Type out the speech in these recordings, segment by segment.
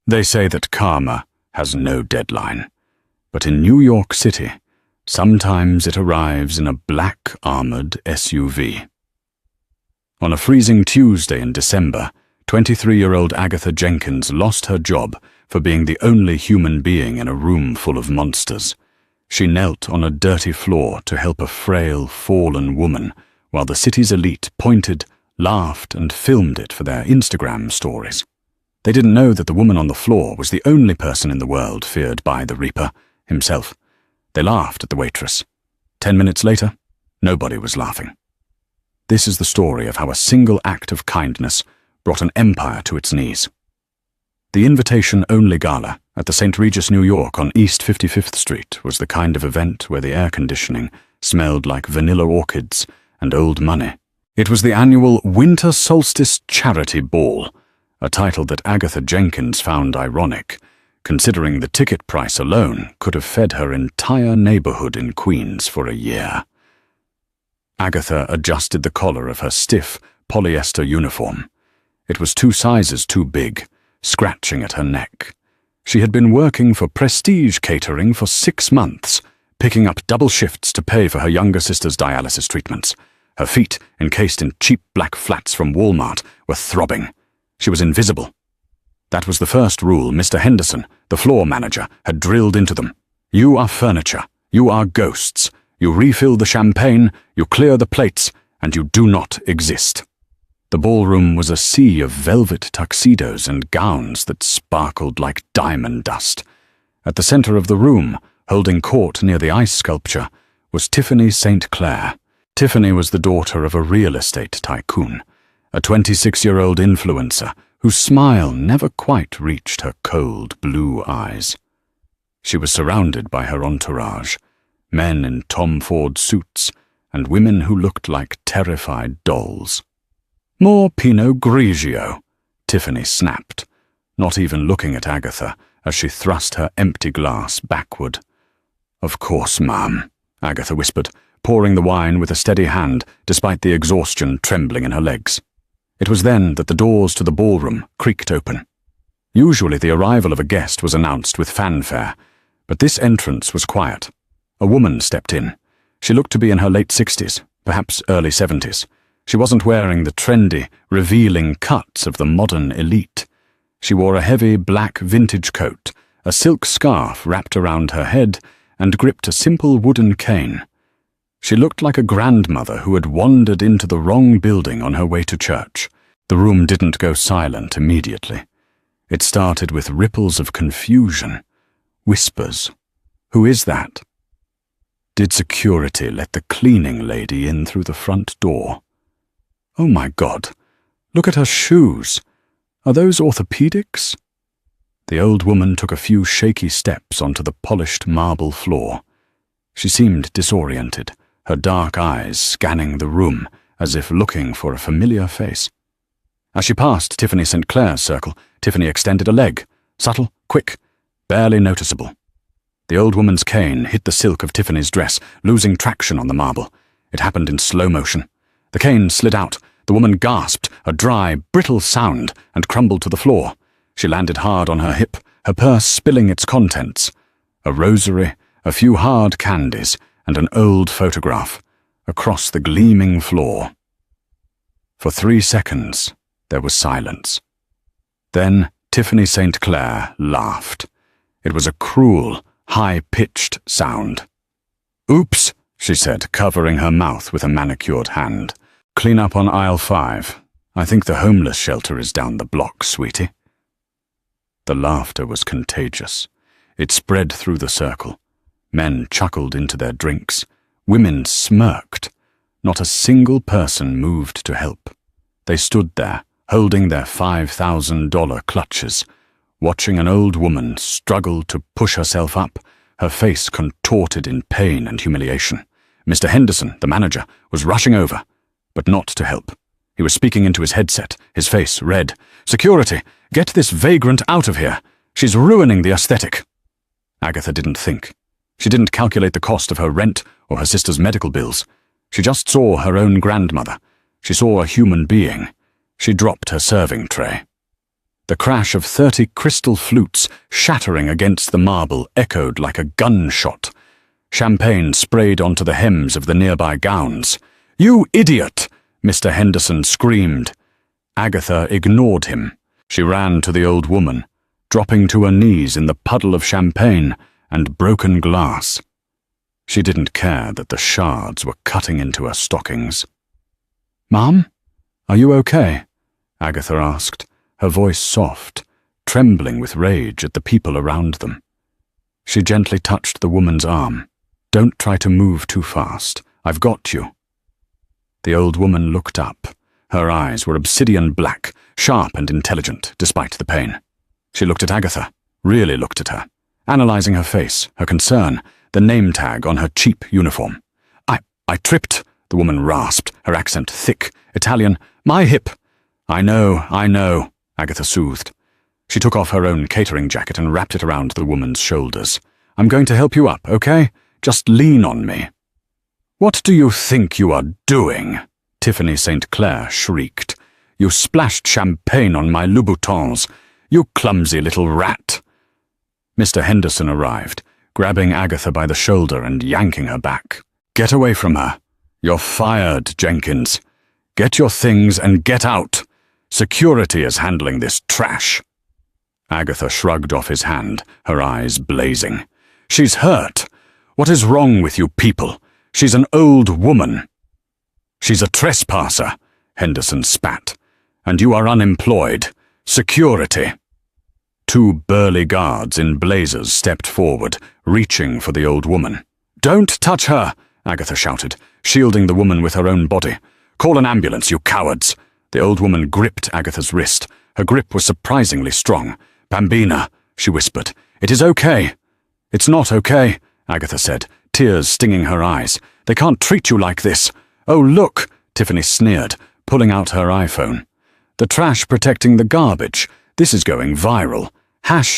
They say that karma has no deadline, but in New York City, sometimes it arrives in a black armored SUV. On a freezing Tuesday in December, 23-year-old Agatha Jenkins lost her job for being the only human being in a room full of monsters. She knelt on a dirty floor to help a frail, fallen woman while the city's elite pointed, laughed, and filmed it for their Instagram stories. They didn't know that the woman on the floor was the only person in the world feared by the Reaper himself. They laughed at the waitress. 10 minutes later, nobody was laughing. This is the story of how a single act of kindness brought an empire to its knees. The invitation-only gala at the St. Regis, New York on East 55th Street was the kind of event where the air conditioning smelled like vanilla orchids and old money. It was the annual Winter Solstice Charity Ball, a title that Agatha Jenkins found ironic, considering the ticket price alone could have fed her entire neighborhood in Queens for a year. Agatha adjusted the collar of her stiff polyester uniform. It was 2 sizes too big, scratching at her neck. She had been working for Prestige Catering for 6 months, picking up double shifts to pay for her younger sister's dialysis treatments. Her feet, encased in cheap black flats from Walmart, were throbbing. She was invisible. That was the first rule Mr. Henderson, the floor manager, had drilled into them. You are furniture. You are ghosts. You refill the champagne, you clear the plates, and you do not exist. The ballroom was a sea of velvet tuxedos and gowns that sparkled like diamond dust. At the center of the room, holding court near the ice sculpture, was Tiffany St. Clair. Tiffany was the daughter of a real estate tycoon, a 26-year-old influencer whose smile never quite reached her cold blue eyes. She was surrounded by her entourage, men in Tom Ford suits and women who looked like terrified dolls. More Pinot Grigio, Tiffany snapped, not even looking at Agatha as she thrust her empty glass backward. Of course, ma'am, Agatha whispered, pouring the wine with a steady hand despite the exhaustion trembling in her legs. It was then that the doors to the ballroom creaked open. Usually the arrival of a guest was announced with fanfare, but this entrance was quiet. A woman stepped in. She looked to be in her late 60s, perhaps early 70s. She wasn't wearing the trendy, revealing cuts of the modern elite. She wore a heavy black vintage coat, a silk scarf wrapped around her head, and gripped a simple wooden cane. She looked like a grandmother who had wandered into the wrong building on her way to church. The room didn't go silent immediately. It started with ripples of confusion, whispers. Who is that? Did security let the cleaning lady in through the front door? Oh my God, look at her shoes. Are those orthopedics? The old woman took a few shaky steps onto the polished marble floor. She seemed disoriented, her dark eyes scanning the room as if looking for a familiar face. As she passed Tiffany St. Clair's circle, Tiffany extended a leg, subtle, quick, barely noticeable. The old woman's cane hit the silk of Tiffany's dress, losing traction on the marble. It happened in slow motion. The cane slid out. The woman gasped, a dry, brittle sound, and crumbled to the floor. She landed hard on her hip, her purse spilling its contents. A rosary, a few hard candies, and an old photograph, across the gleaming floor. For 3 seconds, there was silence. Then Tiffany St. Clair laughed. It was a cruel, high-pitched sound. "Oops," she said, covering her mouth with a manicured hand. "Clean up on aisle 5. I think the homeless shelter is down the block, sweetie." The laughter was contagious. It spread through the circle. Men chuckled into their drinks. Women smirked. Not a single person moved to help. They stood there, holding their $5,000 clutches, watching an old woman struggle to push herself up, her face contorted in pain and humiliation. Mr. Henderson, the manager, was rushing over, but not to help. He was speaking into his headset, his face red. "Security, get this vagrant out of here. She's ruining the aesthetic." Agatha didn't think. She didn't calculate the cost of her rent or her sister's medical bills. She just saw her own grandmother. She saw a human being. She dropped her serving tray. The crash of 30 crystal flutes shattering against the marble echoed like a gunshot. Champagne sprayed onto the hems of the nearby gowns. "You idiot!" Mr. Henderson screamed. Agatha ignored him. She ran to the old woman, dropping to her knees in the puddle of champagne and broken glass. She didn't care that the shards were cutting into her stockings. "Mom, are you okay?" Agatha asked, her voice soft, trembling with rage at the people around them. She gently touched the woman's arm. "Don't try to move too fast. I've got you." The old woman looked up. Her eyes were obsidian black, sharp and intelligent, despite the pain. She looked at Agatha, really looked at her, analyzing her face, her concern, the name tag on her cheap uniform. I tripped," the woman rasped, her accent thick, Italian. "My hip." I know, Agatha soothed. She took off her own catering jacket and wrapped it around the woman's shoulders. "I'm going to help you up, okay? Just lean on me." "What do you think you are doing?" Tiffany St. Clair shrieked. "You splashed champagne on my Louboutins. You clumsy little rat." Mr. Henderson arrived, grabbing Agatha by the shoulder and yanking her back. "Get away from her. You're fired, Jenkins. Get your things and get out. Security is handling this trash." Agatha shrugged off his hand, her eyes blazing. "She's hurt. What is wrong with you people? She's an old woman." "She's a trespasser," Henderson spat. "And you are unemployed. Security." Two burly guards in blazers stepped forward, reaching for the old woman. "Don't touch her," Agatha shouted, shielding the woman with her own body. "Call an ambulance, you cowards." The old woman gripped Agatha's wrist. Her grip was surprisingly strong. "Bambina," she whispered. "It is okay." "It's not okay," Agatha said, tears stinging her eyes. "They can't treat you like this." "Oh, look," Tiffany sneered, pulling out her iPhone. "The trash protecting the garbage. This is going viral.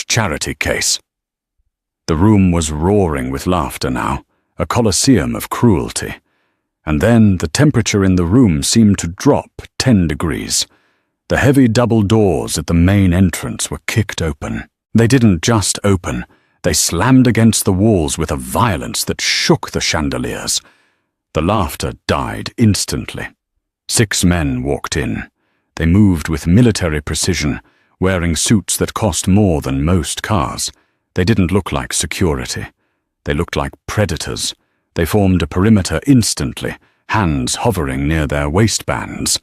#charity case." The room was roaring with laughter now, a coliseum of cruelty. And then the temperature in the room seemed to drop 10 degrees. The heavy double doors at the main entrance were kicked open. They didn't just open, they slammed against the walls with a violence that shook the chandeliers. The laughter died instantly. 6 men walked in. They moved with military precision, wearing suits that cost more than most cars. They didn't look like security. They looked like predators. They formed a perimeter instantly, hands hovering near their waistbands.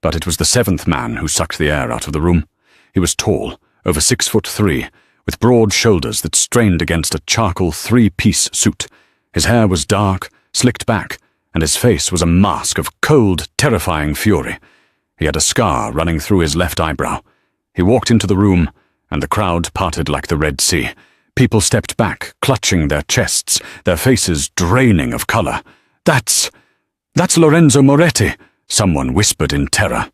But it was the 7th man who sucked the air out of the room. He was tall, over 6'3", with broad shoulders that strained against a charcoal 3-piece suit. His hair was dark, slicked back, and his face was a mask of cold, terrifying fury. He had a scar running through his left eyebrow. He walked into the room, and the crowd parted like the Red Sea. People stepped back, clutching their chests, their faces draining of color. That's Lorenzo Moretti," someone whispered in terror.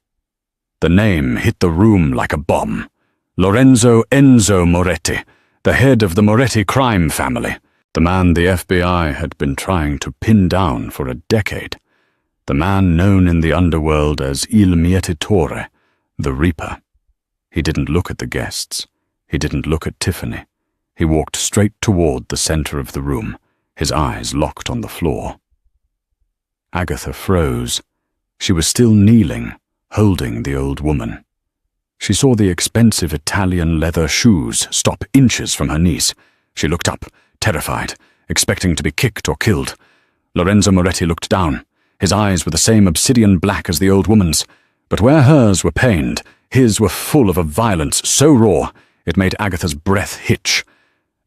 The name hit the room like a bomb. Lorenzo Enzo Moretti, the head of the Moretti crime family, the man the FBI had been trying to pin down for a decade, the man known in the underworld as Il Mietatore, the Reaper. He didn't look at the guests. He didn't look at Tiffany. He walked straight toward the center of the room, his eyes locked on the floor. Agatha froze. She was still kneeling, holding the old woman. She saw the expensive Italian leather shoes stop inches from her knees. She looked up, terrified, expecting to be kicked or killed. Lorenzo Moretti looked down. His eyes were the same obsidian black as the old woman's, but where hers were pained, his were full of a violence so raw it made Agatha's breath hitch.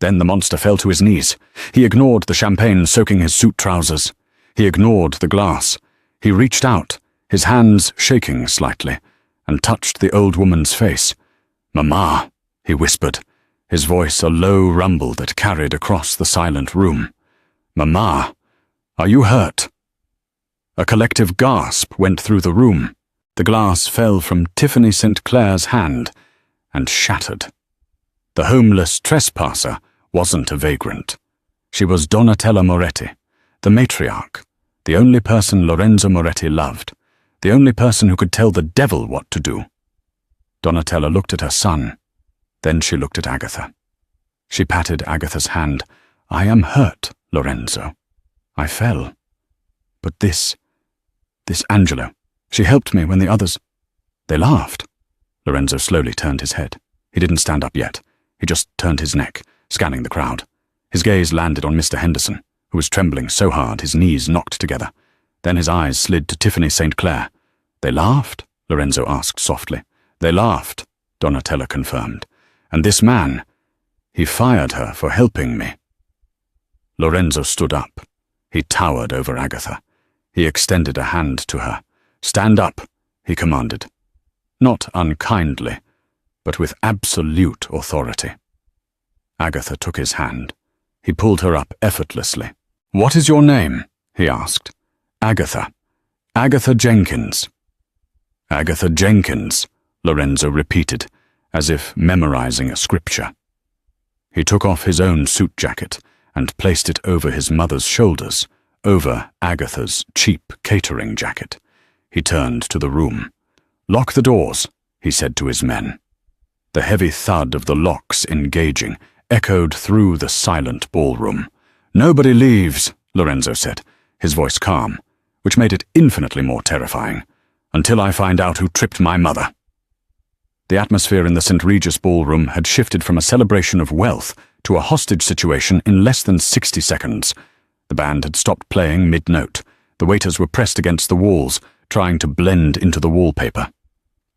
Then the monster fell to his knees. He ignored the champagne soaking his suit trousers. He ignored the glass. He reached out, his hands shaking slightly, and touched the old woman's face. "Mama," he whispered, his voice a low rumble that carried across the silent room. "Mama, are you hurt?" A collective gasp went through the room. The glass fell from Tiffany St. Clair's hand and shattered. The homeless trespasser wasn't a vagrant. She was Donatella Moretti, the matriarch, the only person Lorenzo Moretti loved, the only person who could tell the devil what to do. Donatella looked at her son. Then she looked at Agatha. She patted Agatha's hand. "I am hurt, Lorenzo. I fell. But this Angelo, she helped me when the others—" They laughed. Lorenzo slowly turned his head. He didn't stand up yet. He just turned his neck, scanning the crowd. His gaze landed on Mr. Henderson, who was trembling so hard his knees knocked together. Then his eyes slid to Tiffany St. Clair. "They laughed?" Lorenzo asked softly. "They laughed," Donatella confirmed. "And this man, he fired her for helping me." Lorenzo stood up. He towered over Agatha. He extended a hand to her. "Stand up," he commanded. Not unkindly, but with absolute authority. Agatha took his hand. He pulled her up effortlessly. "What is your name?" he asked. "Agatha. Agatha Jenkins." "Agatha Jenkins," Lorenzo repeated, as if memorizing a scripture. He took off his own suit jacket and placed it over his mother's shoulders, over Agatha's cheap catering jacket. He turned to the room. "Lock the doors," he said to his men. The heavy thud of the locks engaging echoed through the silent ballroom. "Nobody leaves," Lorenzo said, his voice calm, which made it infinitely more terrifying, "until I find out who tripped my mother." The atmosphere in the St. Regis ballroom had shifted from a celebration of wealth to a hostage situation in less than 60 seconds. The band had stopped playing mid-note. The waiters were pressed against the walls, trying to blend into the wallpaper.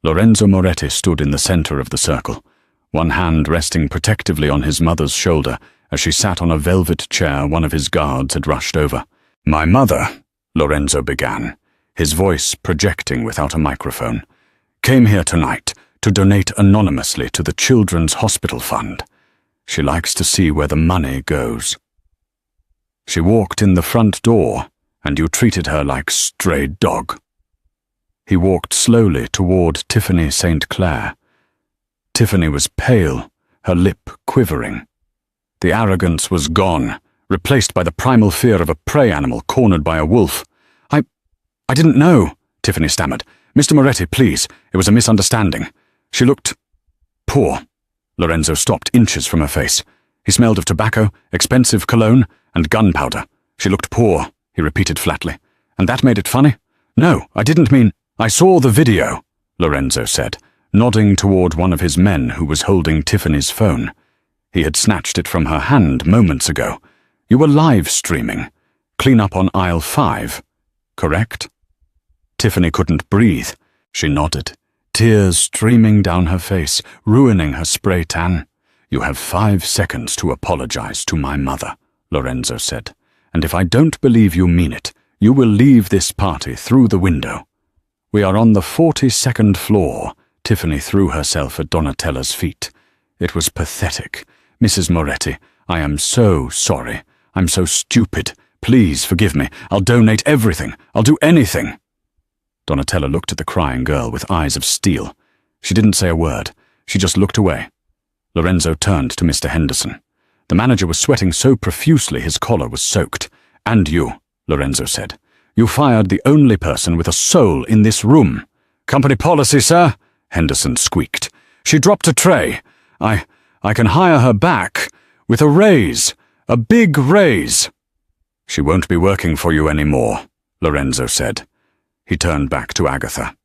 Lorenzo Moretti stood in the center of the circle, one hand resting protectively on his mother's shoulder as she sat on a velvet chair one of his guards had rushed over. "My mother," Lorenzo began, his voice projecting without a microphone, "came here tonight to donate anonymously to the Children's Hospital Fund. She likes to see where the money goes. She walked in the front door, and you treated her like stray dog." He walked slowly toward Tiffany St. Clair. Tiffany was pale, her lip quivering. The arrogance was gone, replaced by the primal fear of a prey animal cornered by a wolf. I didn't know," Tiffany stammered. "Mr. Moretti, please, it was a misunderstanding. She looked poor." Lorenzo stopped inches from her face. He smelled of tobacco, expensive cologne, and gunpowder. "She looked poor," he repeated flatly. "And that made it funny?" "No, I didn't mean—" "I saw the video," Lorenzo said, nodding toward one of his men who was holding Tiffany's phone. He had snatched it from her hand moments ago. "You were live streaming. Clean up on aisle 5, correct?" Tiffany couldn't breathe. She nodded, tears streaming down her face, ruining her spray tan. "You have 5 seconds to apologize to my mother," Lorenzo said. "And if I don't believe you mean it, you will leave this party through the window." "We are on the 42nd floor," Tiffany threw herself at Donatella's feet. It was pathetic. "Mrs. Moretti, I am so sorry. I'm so stupid. Please forgive me. I'll donate everything. I'll do anything." Donatella looked at the crying girl with eyes of steel. She didn't say a word. She just looked away. Lorenzo turned to Mr. Henderson. The manager was sweating so profusely his collar was soaked. "And you," Lorenzo said. "You fired the only person with a soul in this room." "Company policy, sir," Henderson squeaked. "She dropped a tray. I can hire her back with a raise, a big raise." "She won't be working for you anymore," Lorenzo said. He turned back to Agatha.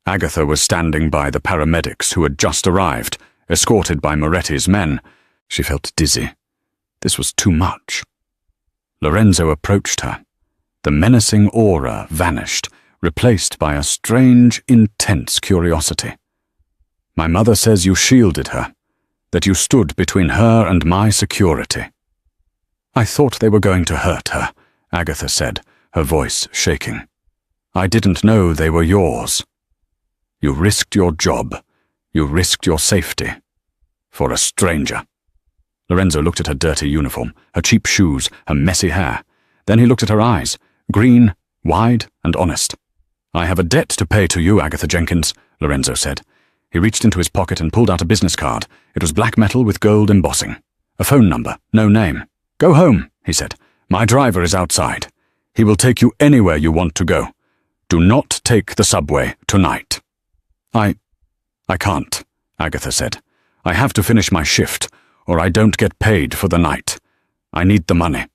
Agatha was standing by the paramedics who had just arrived, escorted by Moretti's men. She felt dizzy. This was too much. Lorenzo approached her. The menacing aura vanished, replaced by a strange, intense curiosity. "My mother says you shielded her, that you stood between her and my security." "I thought they were going to hurt her," Agatha said, her voice shaking. "I didn't know they were yours. You risked your job. You risked your safety. For a stranger." Lorenzo looked at her dirty uniform, her cheap shoes, her messy hair. Then he looked at her eyes, green, wide, and honest. "I have a debt to pay to you, Agatha Jenkins," Lorenzo said. He reached into his pocket and pulled out a business card. It was black metal with gold embossing. A phone number, no name. "Go home," he said. "My driver is outside. He will take you anywhere you want to go. Do not take the subway tonight." I I can't, Agatha said. I have to finish my shift, or I don't get paid for the night. I need the money.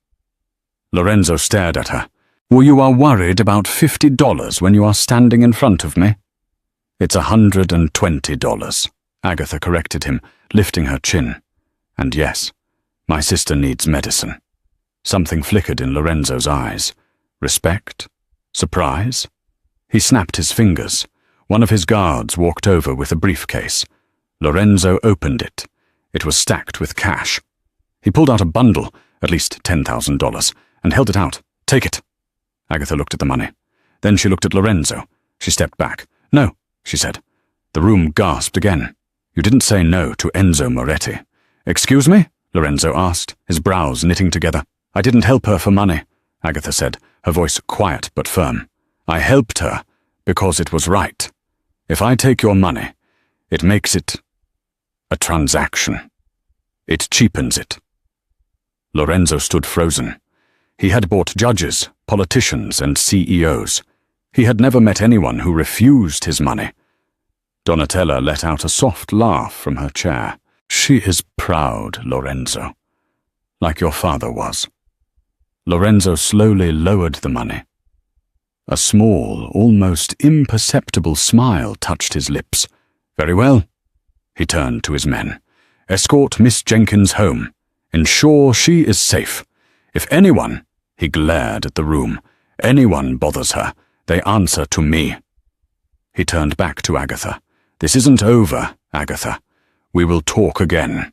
Lorenzo stared at her. Well, you are worried about $50 when you are standing in front of me? It's $120, Agatha corrected him, lifting her chin. And yes, my sister needs medicine. Something flickered in Lorenzo's eyes. Respect? Surprise? He snapped his fingers. One of his guards walked over with a briefcase. Lorenzo opened it. It was stacked with cash. He pulled out a bundle, at least $10,000, and held it out. Take it. Agatha looked at the money. Then she looked at Lorenzo. She stepped back. No, she said. The room gasped again. You didn't say no to Enzo Moretti. Excuse me? Lorenzo asked, his brows knitting together. I didn't help her for money, Agatha said, her voice quiet but firm. I helped her because it was right. If I take your money, it makes it a transaction. It cheapens it. Lorenzo stood frozen. He had bought judges, politicians, and CEOs. He had never met anyone who refused his money. Donatella let out a soft laugh from her chair. She is proud, Lorenzo. Like your father was. Lorenzo slowly lowered the money. A small, almost imperceptible smile touched his lips. Very well. He turned to his men. Escort Miss Jenkins home. Ensure she is safe. If anyone, he glared at the room, anyone bothers her, they answer to me. He turned back to Agatha. This isn't over, Agatha. We will talk again.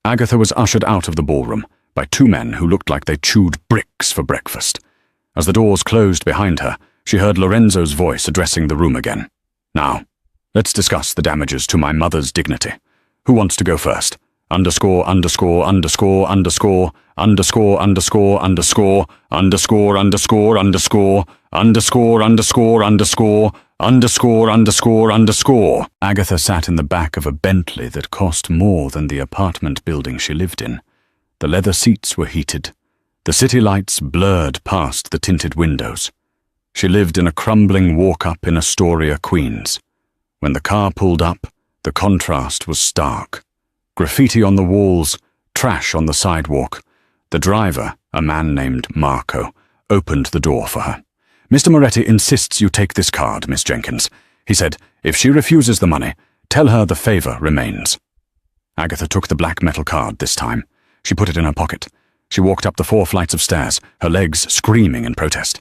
Agatha was ushered out of the ballroom by two men who looked like they chewed bricks for breakfast. As the doors closed behind her, she heard Lorenzo's voice addressing the room again. Now, let's discuss the damages to my mother's dignity. Who wants to go first? Underscore, underscore, underscore, underscore, underscore, underscore, underscore, underscore, underscore, underscore, underscore, underscore, underscore, underscore, underscore, underscore. Agatha sat in the back of a Bentley that cost more than the apartment building she lived in. The leather seats were heated. The city lights blurred past the tinted windows. She lived in a crumbling walk-up in Astoria, Queens. When the car pulled up, the contrast was stark. Graffiti on the walls, trash on the sidewalk. The driver, a man named Marco, opened the door for her. Mr. Moretti insists you take this card, Miss Jenkins. He said, if she refuses the money, tell her the favor remains. Agatha took the black metal card this time. She put it in her pocket. She walked up the 4 flights of stairs, her legs screaming in protest.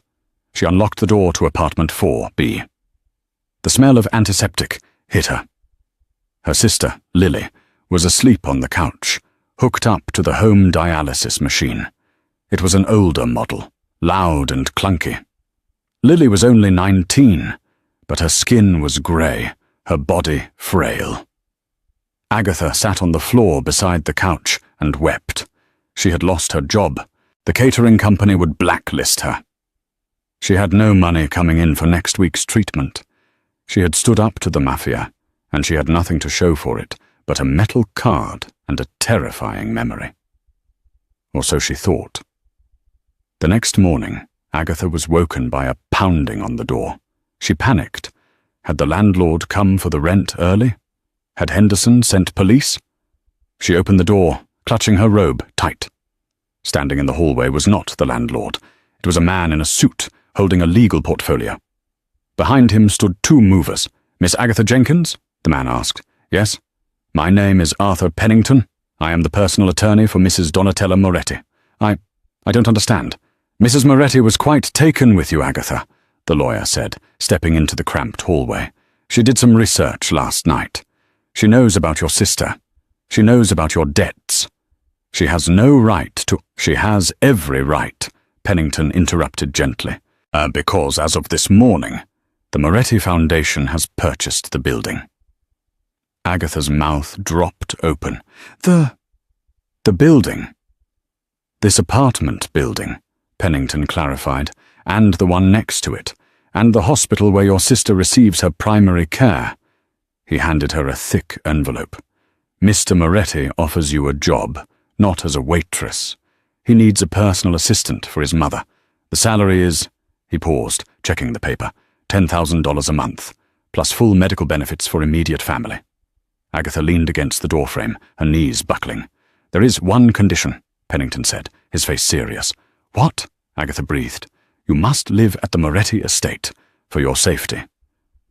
She unlocked the door to apartment 4B. The smell of antiseptic hit her. Her sister, Lily, was asleep on the couch, hooked up to the home dialysis machine. It was an older model, loud and clunky. Lily was only 19, but her skin was grey, her body frail. Agatha sat on the floor beside the couch and wept. She had lost her job. The catering company would blacklist her. She had no money coming in for next week's treatment. She had stood up to the mafia, and she had nothing to show for it but a metal card and a terrifying memory. Or so she thought. The next morning, Agatha was woken by a pounding on the door. She panicked. Had the landlord come for the rent early? Had Henderson sent police? She opened the door, clutching her robe tight. Standing in the hallway was not the landlord. It was a man in a suit, holding a legal portfolio. Behind him stood 2 movers. Miss Agatha Jenkins? The man asked. Yes. My name is Arthur Pennington. I am the personal attorney for Mrs. Donatella Moretti. I don't understand. Mrs. Moretti was quite taken with you, Agatha, the lawyer said, stepping into the cramped hallway. She did some research last night. She knows about your sister. She knows about your debts. She has no right to— She has every right, Pennington interrupted gently, because as of this morning, the Moretti Foundation has purchased the building. Agatha's mouth dropped open. The building. This apartment building, Pennington clarified, and the one next to it, and the hospital where your sister receives her primary care. He handed her a thick envelope. Mr. Moretti offers you a job, not as a waitress. He needs a personal assistant for his mother. The salary is— He paused, checking the paper. $10,000 a month. plus full medical benefits for immediate family. Agatha leaned against the doorframe, her knees buckling. "There is one condition," Pennington said, his face serious. "What?" Agatha breathed. "You must live at the Moretti estate, for your safety.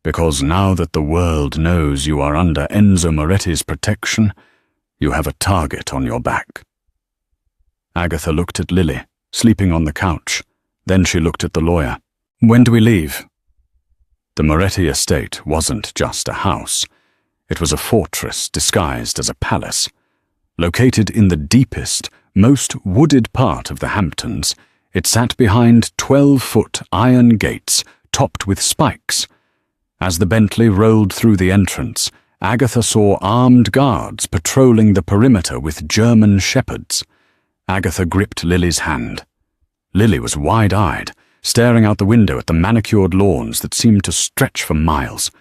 Because now that the world knows you are under Enzo Moretti's protection, you have a target on your back." Agatha looked at Lily, sleeping on the couch. Then she looked at the lawyer. "When do we leave?" The Moretti estate wasn't just a house. It was a fortress disguised as a palace. Located in the deepest, most wooded part of the Hamptons, it sat behind 12-foot iron gates topped with spikes. As the Bentley rolled through the entrance, Agatha saw armed guards patrolling the perimeter with German shepherds. Agatha gripped Lily's hand. Lily was wide-eyed, staring out the window at the manicured lawns that seemed to stretch for miles.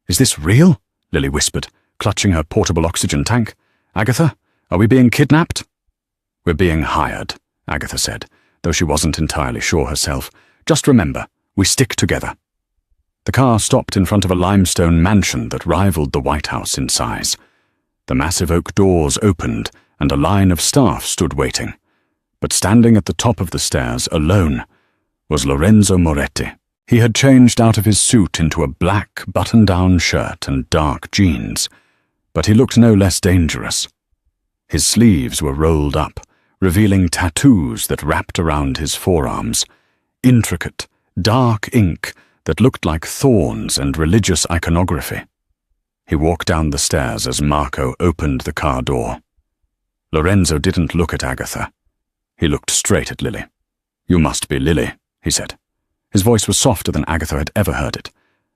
"Is this real?" Lily whispered, clutching her portable oxygen tank. "Agatha, are we being kidnapped?" "We're being hired," Agatha said, though she wasn't entirely sure herself. "Just remember, we stick together." The car stopped in front of a limestone mansion that rivaled the White House in size. The massive oak doors opened, and a line of staff stood waiting. But standing at the top of the stairs, alone, was Lorenzo Moretti. He had changed out of his suit into a black button-down shirt and dark jeans, but he looked no less dangerous. His sleeves were rolled up, revealing tattoos that wrapped around his forearms, intricate, dark ink that looked like thorns and religious iconography. He walked down the stairs as Marco opened the car door. Lorenzo didn't look at Agatha. He looked straight at Lily. "You must be Lily," he said. His voice was softer than Agatha had ever heard it.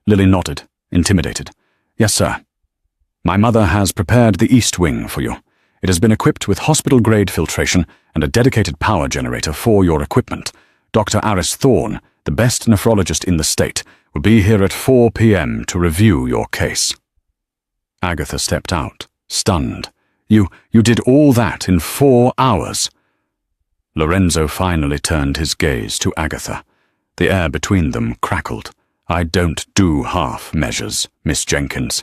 Lily nodded, intimidated. "Yes, sir. My mother has prepared the East Wing for you. It has been equipped with hospital-grade filtration and a dedicated power generator for your equipment. Dr. Aris Thorne, the best nephrologist in the state, will be here at 4 p.m. to review your case." Agatha stepped out, stunned. You did all that in 4 hours?" Lorenzo finally turned his gaze to Agatha. The air between them crackled. "I don't do half measures, Miss Jenkins.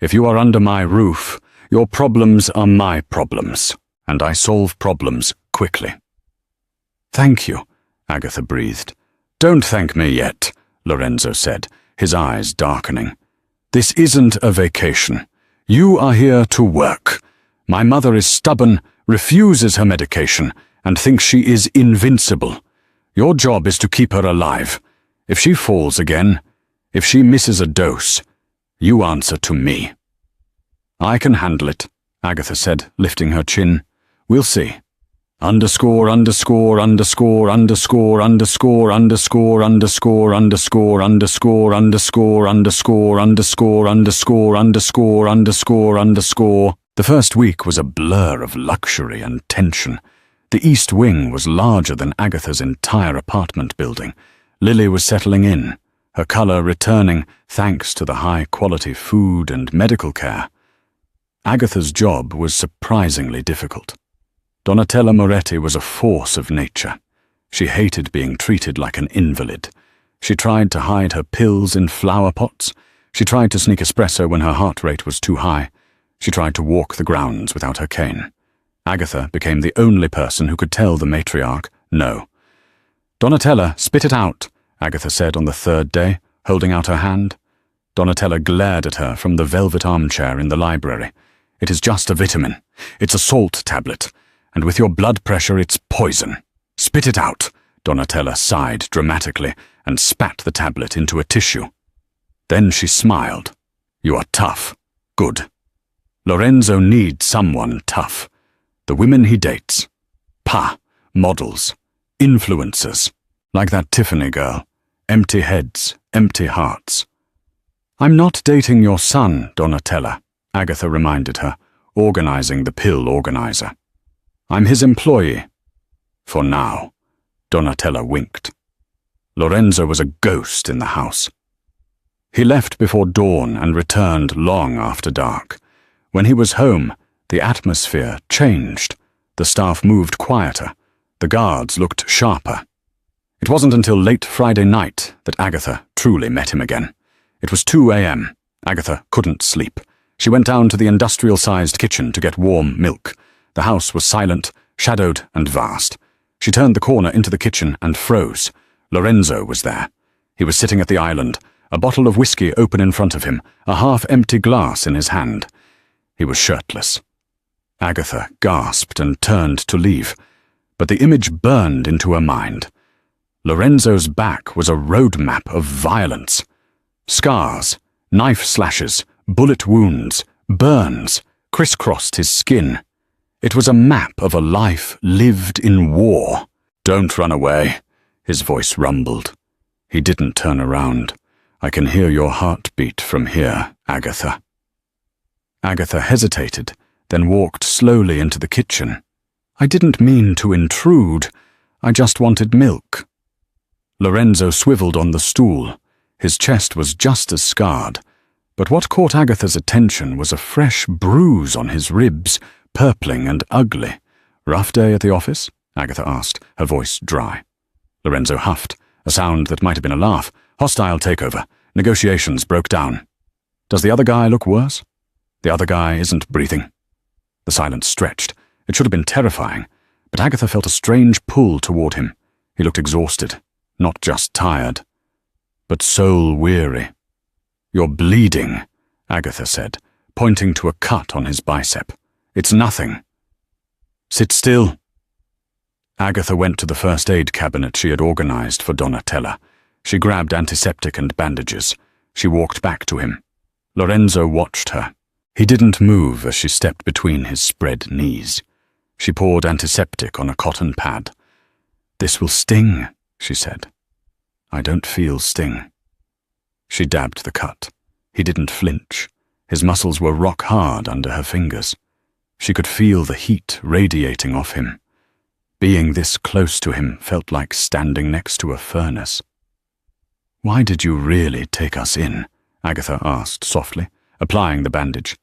If you are under my roof, your problems are my problems, and I solve problems quickly." "Thank you," Agatha breathed. "Don't thank me yet," Lorenzo said, his eyes darkening. "This isn't a vacation. You are here to work. My mother is stubborn, refuses her medication, and thinks she is invincible. Your job is to keep her alive. If she falls again, if she misses a dose, you answer to me." "I can handle it," Agatha said, lifting her chin. "We'll see. Underscore, underscore, underscore, underscore, underscore, underscore, underscore, underscore, underscore, underscore, underscore, underscore, underscore, underscore, underscore, underscore. The first week was a blur of luxury and tension. The East Wing was larger than Agatha's entire apartment building. Lily was settling in, her color returning thanks to the high-quality food and medical care. Agatha's job was surprisingly difficult. Donatella Moretti was a force of nature. She hated being treated like an invalid. She tried to hide her pills in flower pots. She tried to sneak espresso when her heart rate was too high. She tried to walk the grounds without her cane. Agatha became the only person who could tell the matriarch no. "Donatella, spit it out," Agatha said on the third day, holding out her hand. Donatella glared at her from the velvet armchair in the library. "It is just a vitamin. It's a salt tablet. And with your blood pressure, it's poison. Spit it out." Donatella sighed dramatically and spat the tablet into a tissue. Then she smiled. "You are tough. Good. Lorenzo needs someone tough. The women he dates. Models. Influencers. Like that Tiffany girl. Empty heads, empty hearts." "I'm not dating your son, Donatella," Agatha reminded her, organizing the pill organizer. "I'm his employee." "For now." Donatella winked. Lorenzo was a ghost in the house. He left before dawn and returned long after dark. When he was home, the atmosphere changed. The staff moved quieter. The guards looked sharper. It wasn't until late Friday night that Agatha truly met him again. It was 2 a.m. Agatha couldn't sleep. She went down to the industrial-sized kitchen to get warm milk. The house was silent, shadowed, and vast. She turned the corner into the kitchen and froze. Lorenzo was there. He was sitting at the island, a bottle of whiskey open in front of him, a half-empty glass in his hand. He was shirtless. Agatha gasped and turned to leave, but the image burned into her mind. Lorenzo's back was a roadmap of violence. Scars, knife slashes, bullet wounds, burns crisscrossed his skin. It was a map of a life lived in war. "Don't run away," his voice rumbled. He didn't turn around. "I can hear your heartbeat from here, Agatha." Agatha hesitated, then walked slowly into the kitchen. "I didn't mean to intrude. I just wanted milk." Lorenzo swiveled on the stool. His chest was just as scarred, but what caught Agatha's attention was a fresh bruise on his ribs, purpling and ugly. "Rough day at the office?" Agatha asked, her voice dry. Lorenzo huffed, a sound that might have been a laugh. "Hostile takeover. Negotiations broke down." "Does the other guy look worse?" "The other guy isn't breathing." The silence stretched. It should have been terrifying, but Agatha felt a strange pull toward him. He looked exhausted, not just tired, but soul-weary. "You're bleeding," Agatha said, pointing to a cut on his bicep. "It's nothing." "Sit still." Agatha went to the first aid cabinet she had organized for Donatella. She grabbed antiseptic and bandages. She walked back to him. Lorenzo watched her. He didn't move as she stepped between his spread knees. She poured antiseptic on a cotton pad. "This will sting," she said. "I don't feel sting." She dabbed the cut. He didn't flinch. His muscles were rock hard under her fingers. She could feel the heat radiating off him. Being this close to him felt like standing next to a furnace. "Why did you really take us in?" Agatha asked softly, applying the bandage.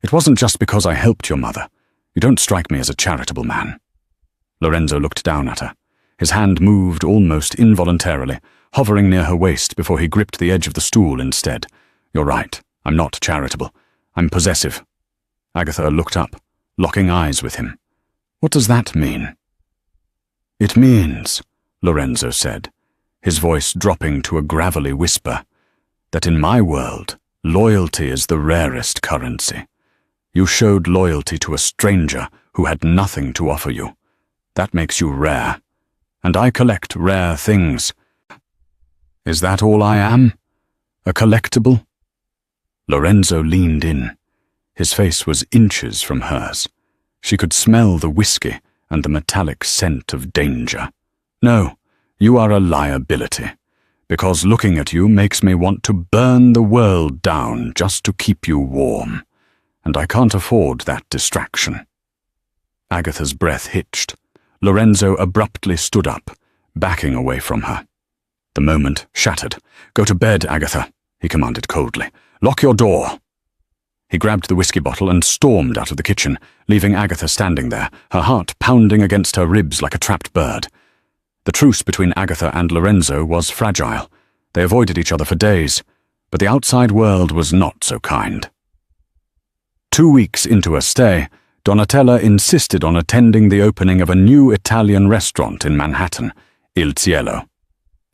"It wasn't just because I helped your mother. You don't strike me as a charitable man." Lorenzo looked down at her. His hand moved almost involuntarily, hovering near her waist before he gripped the edge of the stool instead. "You're right. I'm not charitable. I'm possessive." Agatha looked up, locking eyes with him. "What does that mean?" "It means," Lorenzo said, his voice dropping to a gravelly whisper, "that in my world, loyalty is the rarest currency. You showed loyalty to a stranger who had nothing to offer you. That makes you rare. And I collect rare things. Is that all I am? A collectible?" Lorenzo leaned in. His face was inches from hers. She could smell the whiskey and the metallic scent of danger. "No, you are a liability, because looking at you makes me want to burn the world down just to keep you warm, and I can't afford that distraction." Agatha's breath hitched. Lorenzo abruptly stood up, backing away from her. The moment shattered. "Go to bed, Agatha," he commanded coldly. "Lock your door." He grabbed the whiskey bottle and stormed out of the kitchen, leaving Agatha standing there, her heart pounding against her ribs like a trapped bird. The truce between Agatha and Lorenzo was fragile. They avoided each other for days, but the outside world was not so kind. 2 weeks into her stay, Donatella insisted on attending the opening of a new Italian restaurant in Manhattan, Il Cielo.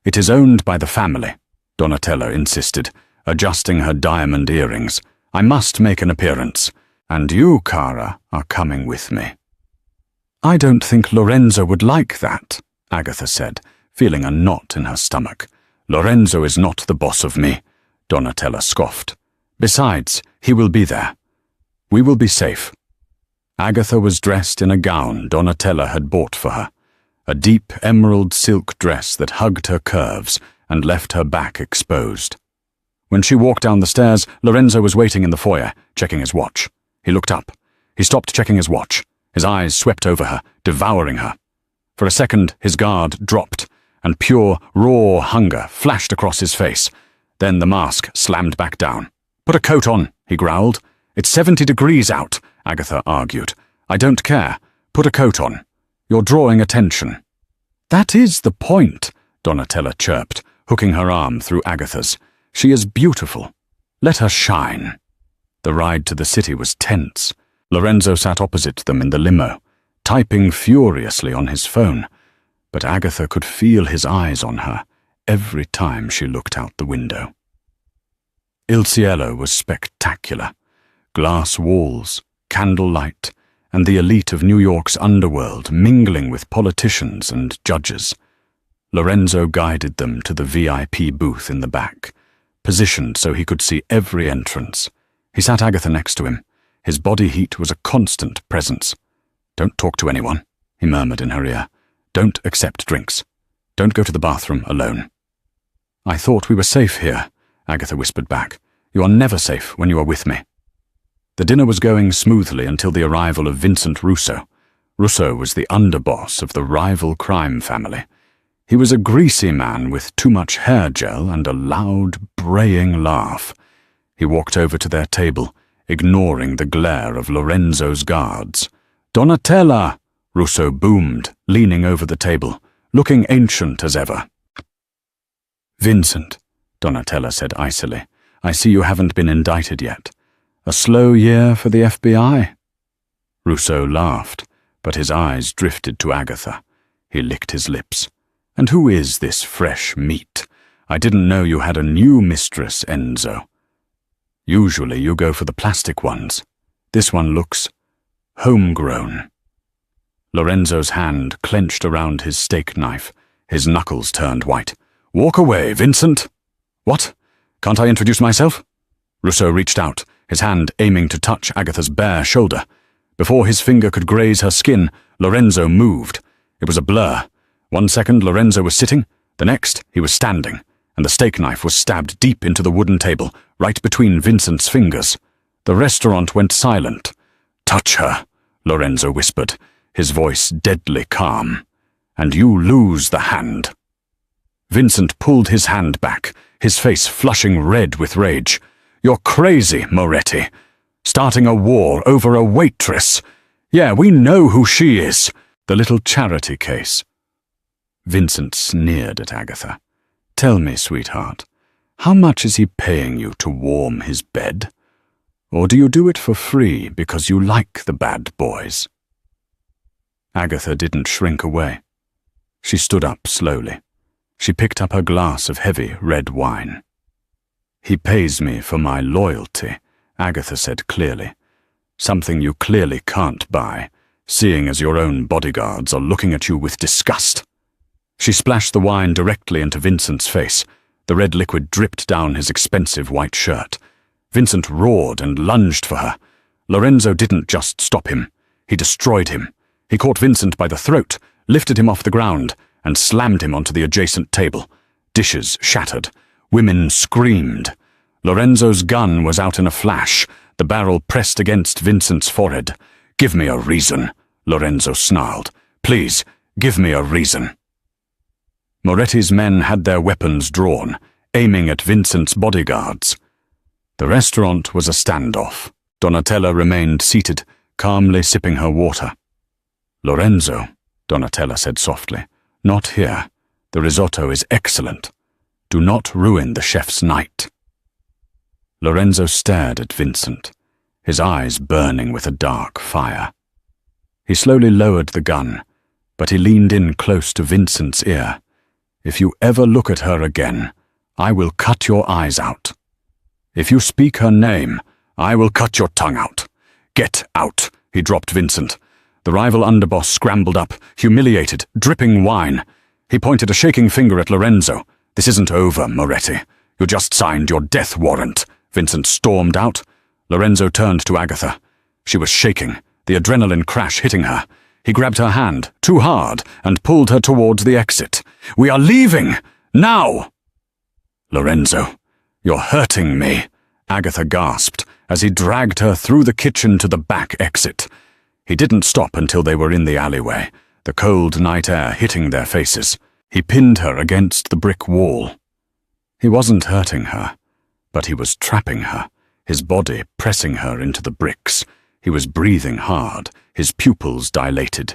"It is owned by the family," Donatella insisted, adjusting her diamond earrings. "I must make an appearance, and you, Cara, are coming with me." "I don't think Lorenzo would like that," Agatha said, feeling a knot in her stomach. "Lorenzo is not the boss of me," Donatella scoffed. "Besides, he will be there. We will be safe." Agatha was dressed in a gown Donatella had bought for her, a deep emerald silk dress that hugged her curves and left her back exposed. When she walked down the stairs, Lorenzo was waiting in the foyer, checking his watch. He looked up. He stopped checking his watch. His eyes swept over her, devouring her. For a second, his guard dropped, and pure, raw hunger flashed across his face. Then the mask slammed back down. "Put a coat on," he growled. "It's 70 degrees out," Agatha argued. "I don't care. Put a coat on. You're drawing attention." "That is the point," Donatella chirped, hooking her arm through Agatha's. She is beautiful. Let her shine. The ride to the city was tense. Lorenzo sat opposite them in the limo, typing furiously on his phone, but Agatha could feel his eyes on her every time she looked out the window. Il Cielo was spectacular. Glass walls, candlelight, and the elite of New York's underworld mingling with politicians and judges. Lorenzo guided them to the VIP booth in the back, positioned so he could see every entrance. He sat Agatha next to him. His body heat was a constant presence. "Don't talk to anyone," he murmured in her ear. "Don't accept drinks. Don't go to the bathroom alone." "I thought we were safe here," Agatha whispered back. "You are never safe when you are with me." The dinner was going smoothly until the arrival of Vincent Russo. Russo was the underboss of the rival crime family. He was a greasy man with too much hair gel and a loud, braying laugh. He walked over to their table, ignoring the glare of Lorenzo's guards. "Donatella!" Russo boomed, leaning over the table, looking ancient as ever. "Vincent," Donatella said icily, "I see you haven't been indicted yet. A slow year for the FBI?" Russo laughed, but his eyes drifted to Agatha. He licked his lips. "And who is this fresh meat? I didn't know you had a new mistress, Enzo. Usually you go for the plastic ones. This one looks homegrown." Lorenzo's hand clenched around his steak knife. His knuckles turned white. "Walk away, Vincent." "What? Can't I introduce myself?" Russo reached out, his hand aiming to touch Agatha's bare shoulder. Before his finger could graze her skin, Lorenzo moved. It was a blur. 1 second Lorenzo was sitting, the next he was standing, and the steak knife was stabbed deep into the wooden table, right between Vincent's fingers. The restaurant went silent. "Touch her," Lorenzo whispered, his voice deadly calm, "and you lose the hand." Vincent pulled his hand back, his face flushing red with rage. "You're crazy, Moretti. Starting a war over a waitress. Yeah, we know who she is. The little charity case." Vincent sneered at Agatha. "Tell me, sweetheart, how much is he paying you to warm his bed? Or do you do it for free because you like the bad boys?" Agatha didn't shrink away. She stood up slowly. She picked up her glass of heavy red wine. "He pays me for my loyalty," Agatha said clearly. "Something you clearly can't buy, seeing as your own bodyguards are looking at you with disgust." She splashed the wine directly into Vincent's face. The red liquid dripped down his expensive white shirt. Vincent roared and lunged for her. Lorenzo didn't just stop him. He destroyed him. He caught Vincent by the throat, lifted him off the ground, and slammed him onto the adjacent table. Dishes shattered. Women screamed. Lorenzo's gun was out in a flash, the barrel pressed against Vincent's forehead. "Give me a reason," Lorenzo snarled. "Please, give me a reason." Moretti's men had their weapons drawn, aiming at Vincent's bodyguards. The restaurant was a standoff. Donatella remained seated, calmly sipping her water. "Lorenzo," Donatella said softly, "not here. The risotto is excellent. Do not ruin the chef's night." Lorenzo stared at Vincent, his eyes burning with a dark fire. He slowly lowered the gun, but he leaned in close to Vincent's ear. "If you ever look at her again, I will cut your eyes out. If you speak her name, I will cut your tongue out. Get out," he dropped Vincent. The rival underboss scrambled up, humiliated, dripping wine. He pointed a shaking finger at Lorenzo. "This isn't over, Moretti. You just signed your death warrant." Vincent stormed out. Lorenzo turned to Agatha. She was shaking, the adrenaline crash hitting her. He grabbed her hand, too hard, and pulled her towards the exit. "We are leaving! Now!" "Lorenzo, you're hurting me," Agatha gasped as he dragged her through the kitchen to the back exit. He didn't stop until they were in the alleyway, the cold night air hitting their faces. He pinned her against the brick wall. He wasn't hurting her, but he was trapping her, his body pressing her into the bricks. He was breathing hard, his pupils dilated.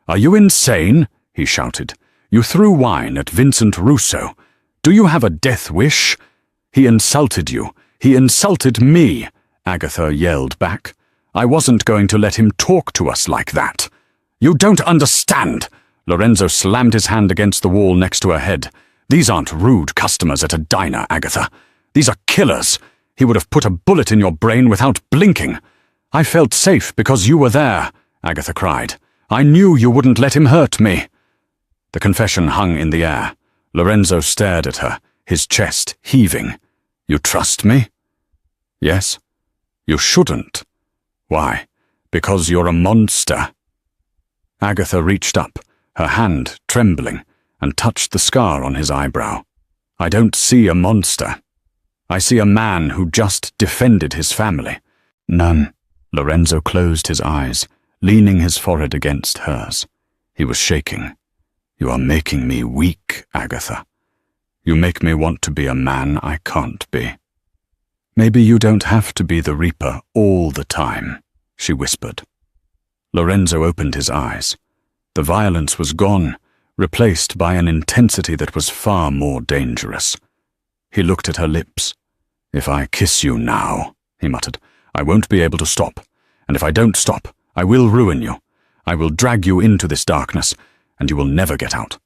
"Are you insane?" he shouted. "You threw wine at Vincent Russo. Do you have a death wish?" He insulted you. He insulted me, Agatha yelled back. I wasn't going to let him talk to us like that. You don't understand. Lorenzo slammed his hand against the wall next to her head. These aren't rude customers at a diner, Agatha. These are killers. He would have put a bullet in your brain without blinking. I felt safe because you were there, Agatha cried. I knew you wouldn't let him hurt me. The confession hung in the air. Lorenzo stared at her, his chest heaving. You trust me? Yes. You shouldn't. Why? Because you're a monster. Agatha reached up, her hand trembling, and touched the scar on his eyebrow. I don't see a monster. I see a man who just defended his family. None. Lorenzo closed his eyes, leaning his forehead against hers. He was shaking. You are making me weak, Agatha. You make me want to be a man I can't be. Maybe you don't have to be the Reaper all the time, she whispered. Lorenzo opened his eyes. The violence was gone, replaced by an intensity that was far more dangerous. He looked at her lips. If I kiss you now, he muttered, I won't be able to stop. And if I don't stop, I will ruin you. I will drag you into this darkness, and you will never get out.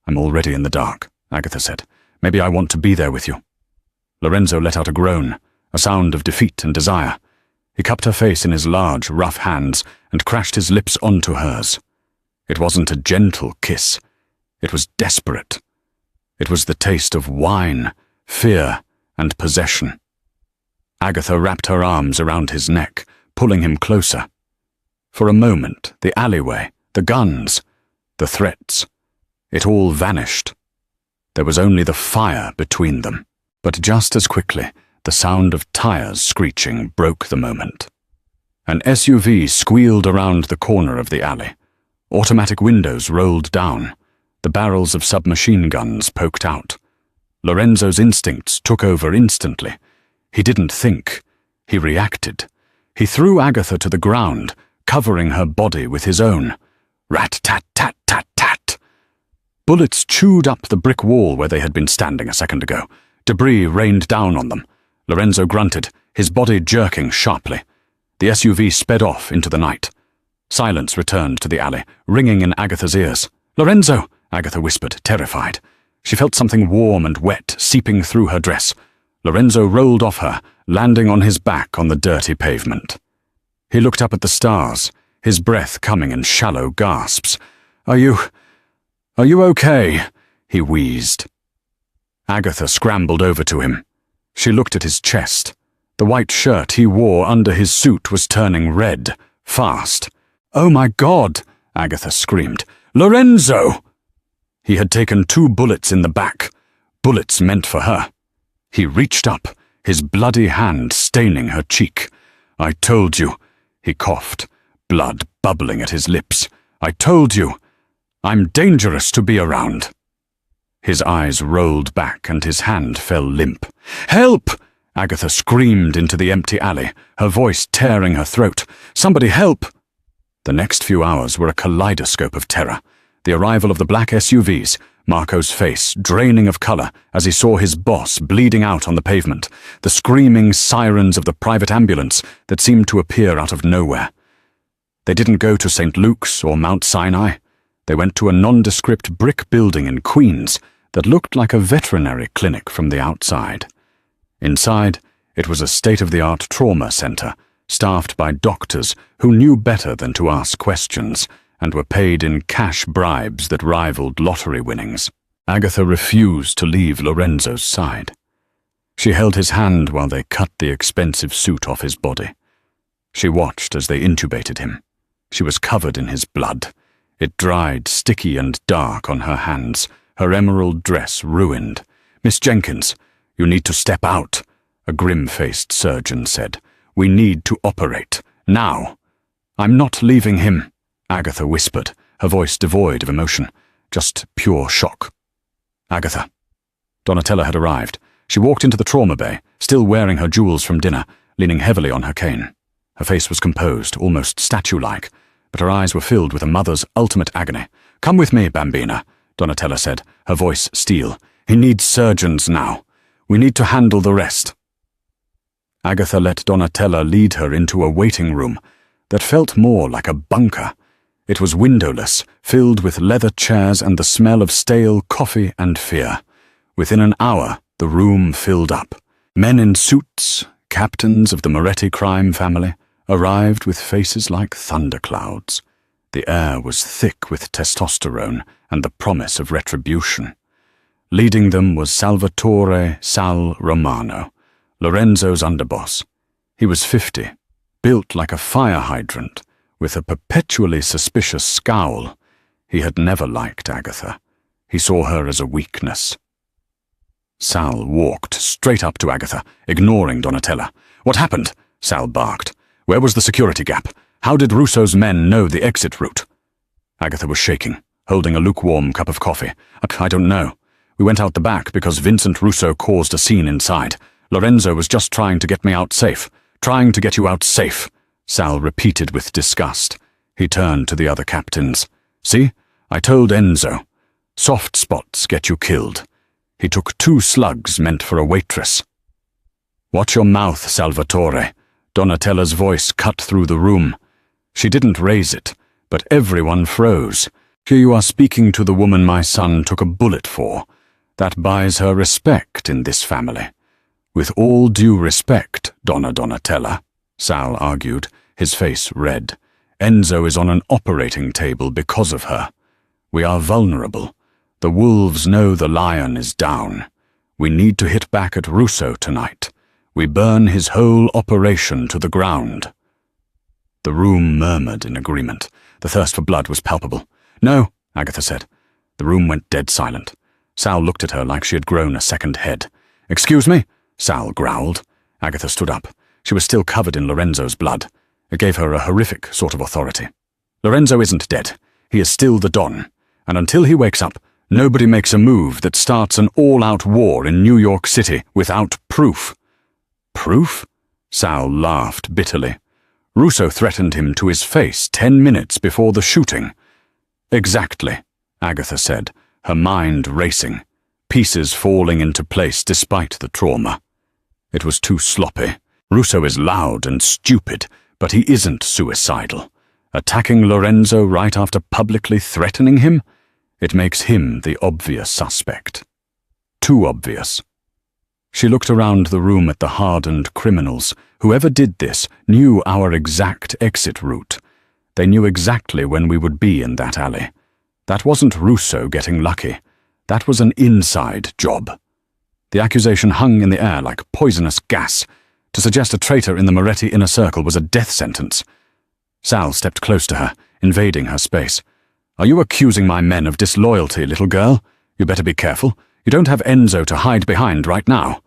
I'm already in the dark, Agatha said. Maybe I want to be there with you. Lorenzo let out a groan, a sound of defeat and desire. He cupped her face in his large, rough hands and crashed his lips onto hers. It wasn't a gentle kiss. It was desperate. It was the taste of wine, fear, and possession. Agatha wrapped her arms around his neck, pulling him closer. For a moment, the alleyway, the guns, the threats, it all vanished. There was only the fire between them. But just as quickly, the sound of tires screeching broke the moment. An SUV squealed around the corner of the alley. Automatic windows rolled down. The barrels of submachine guns poked out. Lorenzo's instincts took over instantly. He didn't think. He reacted. He threw Agatha to the ground, covering her body with his own. Rat-tat-tat-tat-tat. Bullets chewed up the brick wall where they had been standing a second ago. Debris rained down on them. Lorenzo grunted, his body jerking sharply. The SUV sped off into the night. Silence returned to the alley, ringing in Agatha's ears. Lorenzo, Agatha whispered, terrified. She felt something warm and wet seeping through her dress. Lorenzo rolled off her, landing on his back on the dirty pavement. He looked up at the stars, his breath coming in shallow gasps. Are you okay? He wheezed. Agatha scrambled over to him. She looked at his chest. The white shirt he wore under his suit was turning red, fast. Oh my God, Agatha screamed. Lorenzo! He had taken 2 bullets in the back, bullets meant for her. He reached up, his bloody hand staining her cheek. I told you, he coughed, blood bubbling at his lips. I told you, I'm dangerous to be around. His eyes rolled back and his hand fell limp. Help! Agatha screamed into the empty alley, her voice tearing her throat. Somebody help! The next few hours were a kaleidoscope of terror. The arrival of the black SUVs, Marco's face draining of color as he saw his boss bleeding out on the pavement, the screaming sirens of the private ambulance that seemed to appear out of nowhere. They didn't go to St. Luke's or Mount Sinai. They went to a nondescript brick building in Queens that looked like a veterinary clinic from the outside. Inside, it was a state-of-the-art trauma center, staffed by doctors who knew better than to ask questions and were paid in cash bribes that rivaled lottery winnings. Agatha refused to leave Lorenzo's side. She held his hand while they cut the expensive suit off his body. She watched as they intubated him. She was covered in his blood. It dried sticky and dark on her hands, her emerald dress ruined. Miss Jenkins, you need to step out, a grim-faced surgeon said. We need to operate. Now. I'm not leaving him, Agatha whispered, her voice devoid of emotion, just pure shock. Agatha. Donatella had arrived. She walked into the trauma bay, still wearing her jewels from dinner, leaning heavily on her cane. Her face was composed, almost statue-like, but her eyes were filled with a mother's ultimate agony. Come with me, Bambina, Donatella said, her voice steel. He needs surgeons now. We need to handle the rest." Agatha let Donatella lead her into a waiting room that felt more like a bunker. It was windowless, filled with leather chairs and the smell of stale coffee and fear. Within an hour, the room filled up. Men in suits, captains of the Moretti crime family, arrived with faces like thunderclouds. The air was thick with testosterone and the promise of retribution. Leading them was Salvatore Sal Romano, Lorenzo's underboss. He was 50, built like a fire hydrant, with a perpetually suspicious scowl. He had never liked Agatha. He saw her as a weakness. Sal walked straight up to Agatha, ignoring Donatella. "What happened?" Sal barked. "Where was the security gap? How did Russo's men know the exit route?" Agatha was shaking, holding a lukewarm cup of coffee. "I don't know. We went out the back because Vincent Russo caused a scene inside. Lorenzo was just trying to get me out safe. Trying to get you out safe," Sal repeated with disgust. He turned to the other captains. "See? I told Enzo. Soft spots get you killed. He took 2 slugs meant for a waitress." "Watch your mouth, Salvatore." Donatella's voice cut through the room. She didn't raise it, but everyone froze. "Here you are speaking to the woman my son took a bullet for. That buys her respect in this family." "With all due respect, Donna Donatella," Sal argued, his face red. "Enzo is on an operating table because of her. We are vulnerable. The wolves know the lion is down. We need to hit back at Russo tonight. We burn his whole operation to the ground." The room murmured in agreement. The thirst for blood was palpable. "No," Agatha said. The room went dead silent. Sal looked at her like she had grown a second head. "Excuse me?" Sal growled. Agatha stood up. She was still covered in Lorenzo's blood. It gave her a horrific sort of authority. "Lorenzo isn't dead. He is still the Don. And until he wakes up, nobody makes a move that starts an all-out war in New York City without proof." "Proof?" Sal laughed bitterly. "Russo threatened him to his face 10 minutes before the shooting." "Exactly," Agatha said, her mind racing, pieces falling into place despite the trauma. It was too sloppy. Russo is loud and stupid, but he isn't suicidal. Attacking Lorenzo right after publicly threatening him? It makes him the obvious suspect. Too obvious. She looked around the room at the hardened criminals. Whoever did this knew our exact exit route. They knew exactly when we would be in that alley. That wasn't Russo getting lucky. That was an inside job. The accusation hung in the air like poisonous gas. To suggest a traitor in the Moretti inner circle was a death sentence. Sal stepped close to her, invading her space. "Are you accusing my men of disloyalty, little girl? You better be careful. You don't have Enzo to hide behind right now."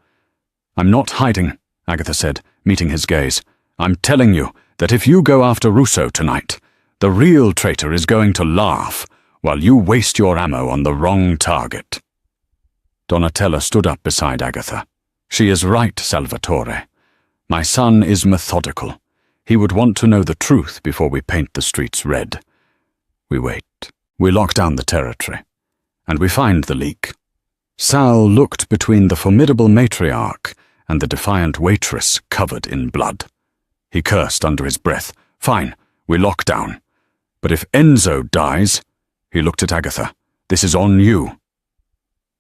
"I'm not hiding," Agatha said, meeting his gaze. "I'm telling you that if you go after Russo tonight, the real traitor is going to laugh while you waste your ammo on the wrong target." Donatella stood up beside Agatha. "She is right, Salvatore. My son is methodical. He would want to know the truth before we paint the streets red. We wait. We lock down the territory. And we find the leak." Sal looked between the formidable matriarch and the defiant waitress covered in blood. He cursed under his breath. "Fine, we lock down. But if Enzo dies," he looked at Agatha, "this is on you."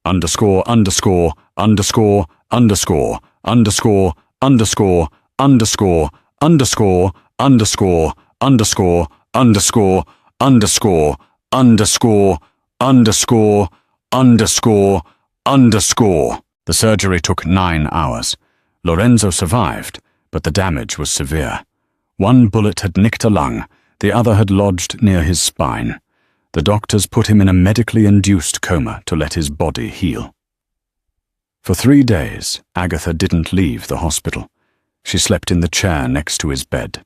Underscore, underscore, underscore, underscore, underscore, underscore, underscore, underscore, underscore, underscore, underscore, underscore, underscore, underscore, underscore, underscore. The surgery took 9 hours. Lorenzo survived, but the damage was severe. One bullet had nicked a lung, the other had lodged near his spine. The doctors put him in a medically induced coma to let his body heal. For 3 days, Agatha didn't leave the hospital. She slept in the chair next to his bed.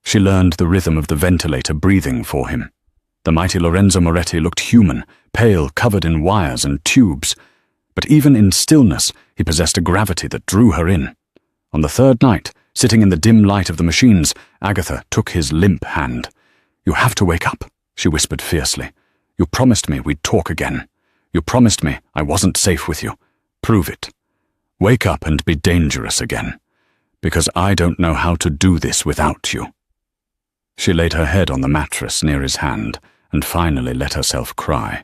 She learned the rhythm of the ventilator breathing for him. The mighty Lorenzo Moretti looked human, pale, covered in wires and tubes. But even in stillness, he possessed a gravity that drew her in. On the 3rd night, sitting in the dim light of the machines, Agatha took his limp hand. "You have to wake up," she whispered fiercely. "You promised me we'd talk again. You promised me I wasn't safe with you. Prove it." Wake up and be dangerous again, because I don't know how to do this without you." She laid her head on the mattress near his hand and finally let herself cry.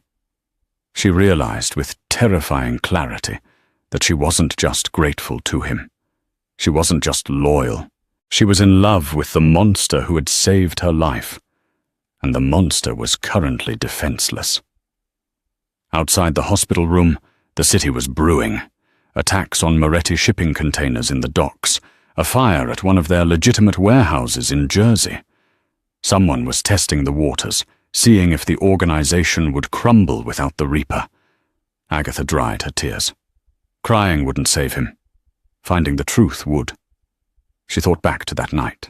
She realized with terrifying clarity that she wasn't just grateful to him. She wasn't just loyal. She was in love with the monster who had saved her life, and the monster was currently defenseless. Outside the hospital room, the city was brewing. Attacks on Moretti shipping containers in the docks, a fire at one of their legitimate warehouses in Jersey. Someone was testing the waters, seeing if the organization would crumble without the Reaper. Agatha dried her tears. Crying wouldn't save him. Finding the truth would. She thought back to that night.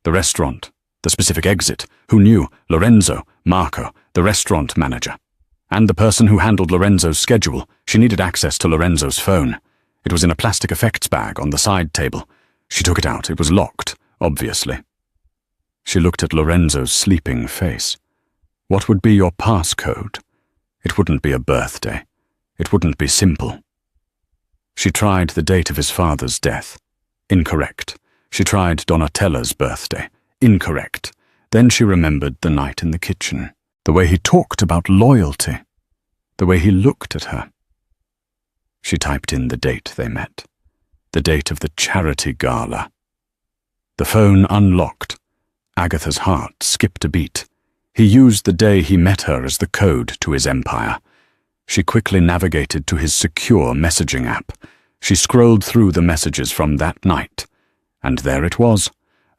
The restaurant, the specific exit, who knew? Lorenzo, Marco, the restaurant manager. And the person who handled Lorenzo's schedule. She needed access to Lorenzo's phone. It was in a plastic effects bag on the side table. She took it out. It was locked, obviously. She looked at Lorenzo's sleeping face. What would be your passcode? It wouldn't be a birthday. It wouldn't be simple. She tried the date of his father's death. Incorrect. She tried Donatella's birthday. Incorrect. Then she remembered the night in the kitchen. The way he talked about loyalty. The way he looked at her. She typed in the date they met. The date of the charity gala. The phone unlocked. Agatha's heart skipped a beat. He used the day he met her as the code to his empire. She quickly navigated to his secure messaging app. She scrolled through the messages from that night. And there it was.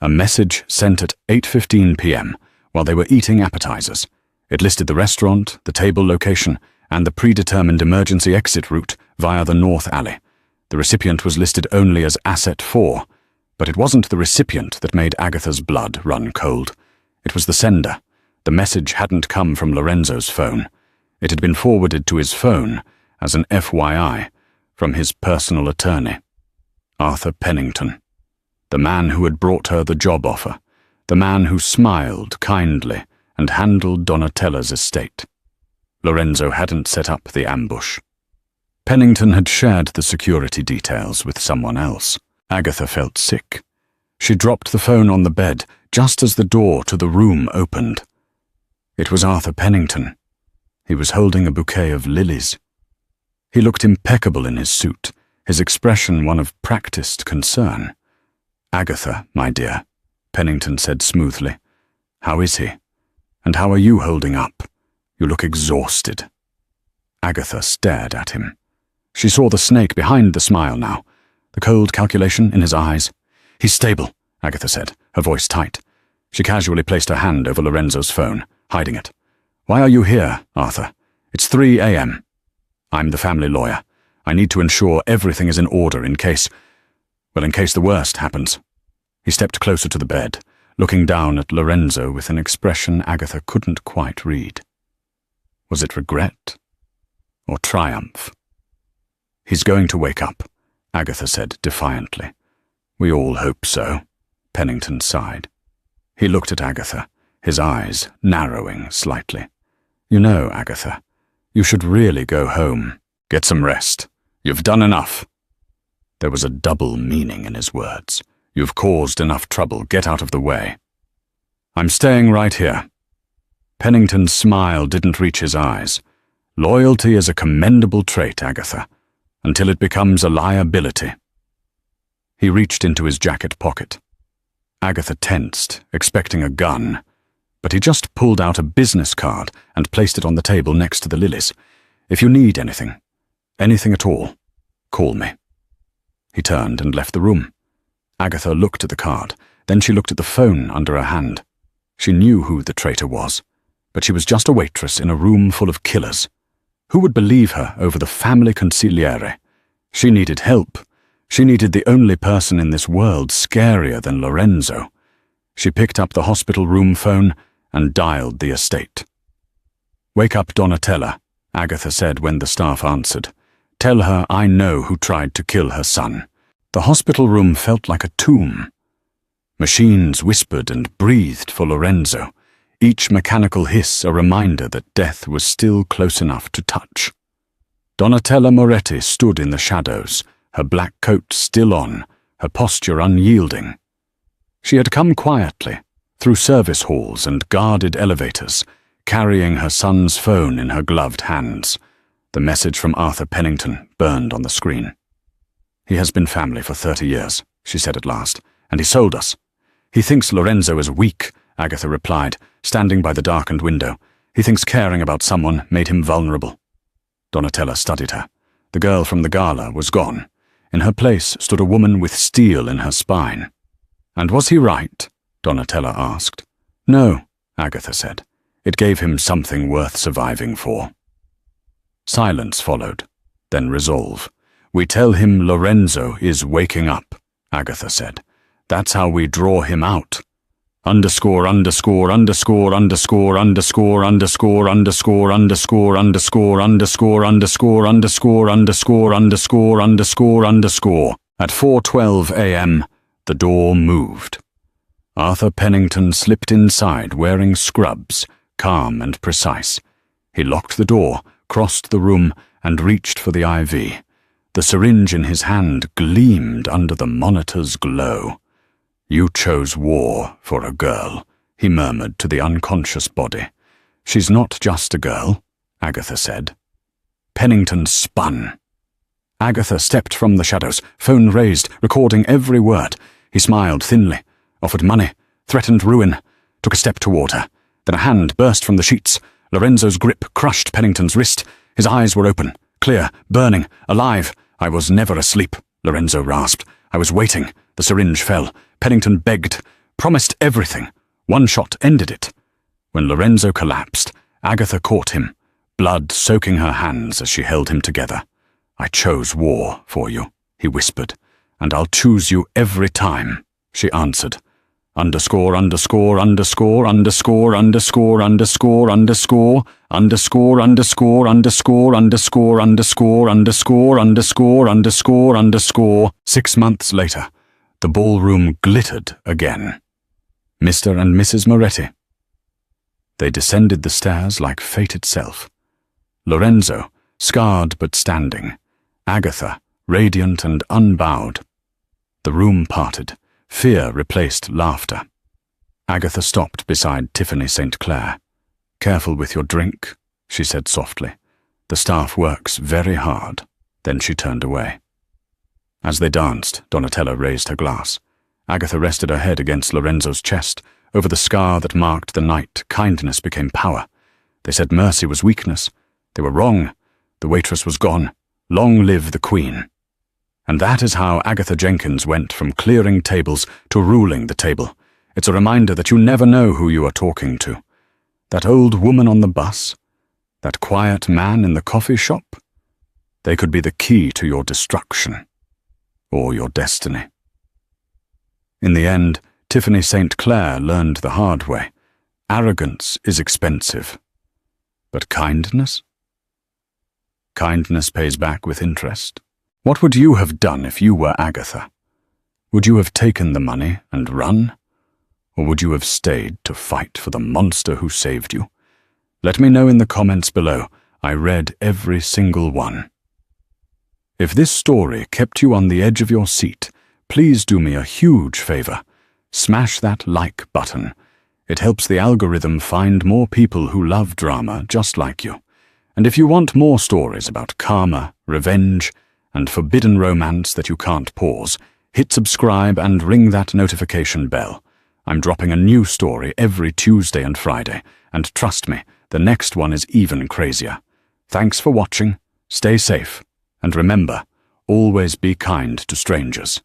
A message sent at 8:15 p.m. while they were eating appetizers. It listed the restaurant, the table location, and the predetermined emergency exit route via the north alley. The recipient was listed only as Asset 4, but it wasn't the recipient that made Agatha's blood run cold. It was the sender. The message hadn't come from Lorenzo's phone. It had been forwarded to his phone as an FYI from his personal attorney, Arthur Pennington, the man who had brought her the job offer, the man who smiled kindly and handled Donatella's estate. Lorenzo hadn't set up the ambush. Pennington had shared the security details with someone else. Agatha felt sick. She dropped the phone on the bed just as the door to the room opened. It was Arthur Pennington. He was holding a bouquet of lilies. He looked impeccable in his suit, his expression one of practiced concern. "Agatha, my dear," Pennington said smoothly. "How is he? And how are you holding up? You look exhausted." Agatha stared at him. She saw the snake behind the smile now, the cold calculation in his eyes. "He's stable," Agatha said, her voice tight. She casually placed her hand over Lorenzo's phone, hiding it. "Why are you here, Arthur? It's 3 a.m. I'm the family lawyer. I need to ensure everything is in order in case the worst happens." He stepped closer to the bed, looking down at Lorenzo with an expression Agatha couldn't quite read. Was it regret or triumph? "He's going to wake up," Agatha said defiantly. "We all hope so," Pennington sighed. He looked at Agatha, his eyes narrowing slightly. "You know, Agatha, you should really go home. Get some rest. You've done enough." There was a double meaning in his words. "You've caused enough trouble. Get out of the way." "I'm staying right here." Pennington's smile didn't reach his eyes. "Loyalty is a commendable trait, Agatha, until it becomes a liability." He reached into his jacket pocket. Agatha tensed, expecting a gun, but he just pulled out a business card and placed it on the table next to the lilies. "If you need anything at all, call me." He turned and left the room. Agatha looked at the card, then she looked at the phone under her hand. She knew who the traitor was, but she was just a waitress in a room full of killers. Who would believe her over the family consigliere? She needed help. She needed the only person in this world scarier than Lorenzo. She picked up the hospital room phone and dialed the estate. "Wake up Donatella," Agatha said when the staff answered. "Tell her I know who tried to kill her son." The hospital room felt like a tomb. Machines whispered and breathed for Lorenzo, each mechanical hiss a reminder that death was still close enough to touch. Donatella Moretti stood in the shadows, her black coat still on, her posture unyielding. She had come quietly, through service halls and guarded elevators, carrying her son's phone in her gloved hands. The message from Arthur Pennington burned on the screen. "He has been family for 30 years, she said at last, "and he sold us." "He thinks Lorenzo is weak," Agatha replied, standing by the darkened window. "He thinks caring about someone made him vulnerable." Donatella studied her. The girl from the gala was gone. In her place stood a woman with steel in her spine. "And was he right?" Donatella asked. "No," Agatha said. "It gave him something worth surviving for." Silence followed, then resolve. "We tell him Lorenzo is waking up," Agatha said. "That's how we draw him out. Underscore, underscore, underscore, underscore, underscore, underscore, underscore, underscore, underscore, underscore, underscore, underscore, underscore, underscore, underscore, underscore." At 4:12 a.m., the door moved. Arthur Pennington slipped inside wearing scrubs, calm and precise. He locked the door, crossed the room, and reached for the IV. The syringe in his hand gleamed under the monitor's glow. "You chose war for a girl," he murmured to the unconscious body. "She's not just a girl," Agatha said. Pennington spun. Agatha stepped from the shadows, phone raised, recording every word. He smiled thinly, offered money, threatened ruin, took a step toward her. Then a hand burst from the sheets. Lorenzo's grip crushed Pennington's wrist. His eyes were open, clear, burning, alive. "I was never asleep," Lorenzo rasped. "I was waiting." The syringe fell. Pennington begged, promised everything. One shot ended it. When Lorenzo collapsed, Agatha caught him, blood soaking her hands as she held him together. "I chose war for you," he whispered, "and I'll choose you every time," she answered. Underscore, underscore, underscore, underscore, underscore, underscore, underscore, underscore, underscore, underscore, underscore, underscore, underscore, underscore, underscore, underscore. 6 months later, the ballroom glittered again. Mr. and Mrs. Moretti. They descended the stairs like fate itself. Lorenzo, scarred but standing. Agatha, radiant and unbowed. The room parted. Fear replaced laughter. Agatha stopped beside Tiffany St. Clair. "Careful with your drink," she said softly. "The staff works very hard." Then she turned away. As they danced, Donatella raised her glass. Agatha rested her head against Lorenzo's chest. Over the scar that marked the night, kindness became power. They said mercy was weakness. They were wrong. The waitress was gone. Long live the Queen. And that is how Agatha Jenkins went from clearing tables to ruling the table. It's a reminder that you never know who you are talking to. That old woman on the bus? That quiet man in the coffee shop? They could be the key to your destruction. Or your destiny. In the end, Tiffany St. Clair learned the hard way. Arrogance is expensive. But kindness? Kindness pays back with interest. What would you have done if you were Agatha? Would you have taken the money and run? Or would you have stayed to fight for the monster who saved you? Let me know in the comments below. I read every single one. If this story kept you on the edge of your seat, please do me a huge favor. Smash that like button. It helps the algorithm find more people who love drama just like you. And if you want more stories about karma, revenge, and forbidden romance that you can't pause, hit subscribe and ring that notification bell. I'm dropping a new story every Tuesday and Friday, and trust me, the next one is even crazier. Thanks for watching, stay safe, and remember, always be kind to strangers.